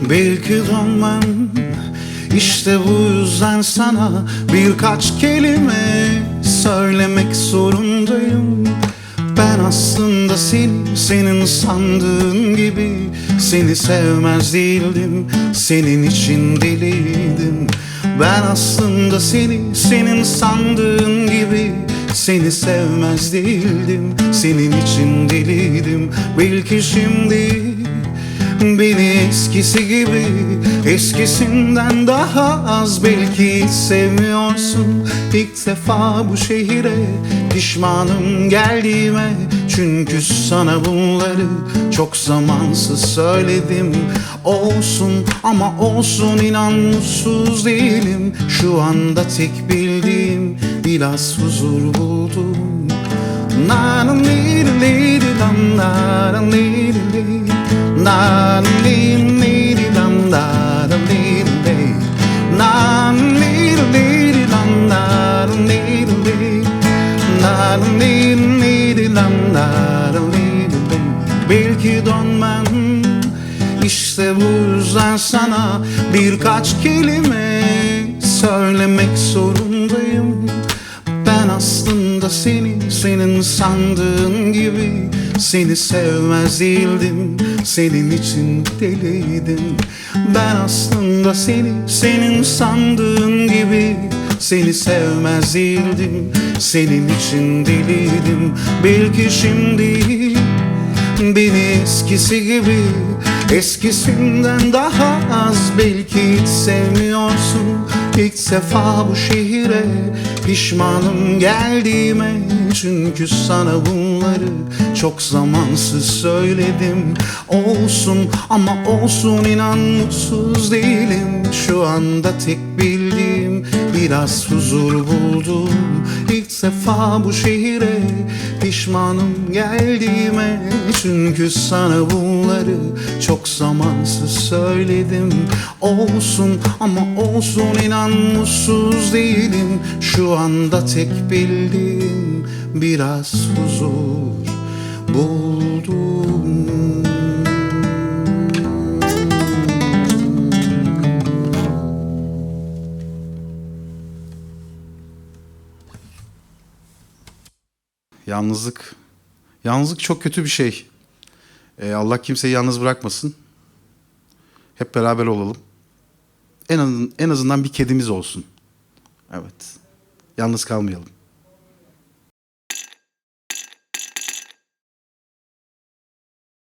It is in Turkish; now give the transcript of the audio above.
Belki dönmem. İşte bu yüzden sana birkaç kelime söylemek zorundayım. Ben aslında senin sandığın gibi seni sevmez değildim, senin için deliydim. Ben aslında senin sandığın gibi seni sevmez değildim, senin için deliydim. Belki şimdi beni eskisi gibi, eskisinden daha az belki hiç sevmiyorsun. İlk defa bu şehire pişmanım geldiğime, çünkü sana bunları çok zamansız söyledim. Olsun ama olsun, inan mutsuz değilim. Şu anda tek bildiğim biraz huzur buldum. Na na ni ni dam na na ni ni na ni ni dam na na ni ni na ni ni dam na ni ni na ni ni dam na ni ni. Belki dönmem. İşte bu yüzden sana birkaç kelime söylemek zorundayım. Ben aslında senin sandığın gibi seni sevmez değildim, senin için deliydim. Ben aslında senin sandığın gibi seni sevmez değildim, senin için deliydim. Belki şimdi beni eskisi gibi, eskisinden daha az belki hiç sevmiyorsun. İlk defa bu şehire pişmanım geldiğime, çünkü sana bunları çok zamansız söyledim. Olsun ama olsun, inan mutsuz değilim. Şu anda tek bildiğim biraz huzur buldum. İlk defa bu şehire pişmanım geldiğime, çünkü sana bunları çok zamansız söyledim. Olsun ama olsun, inan mutsuz değilim. Şu anda tek bildiğim biraz huzur buldum. Yalnızlık. Yalnızlık çok kötü bir şey. Allah kimseyi yalnız bırakmasın. Hep beraber olalım. En azından bir kedimiz olsun. Evet. Yalnız kalmayalım.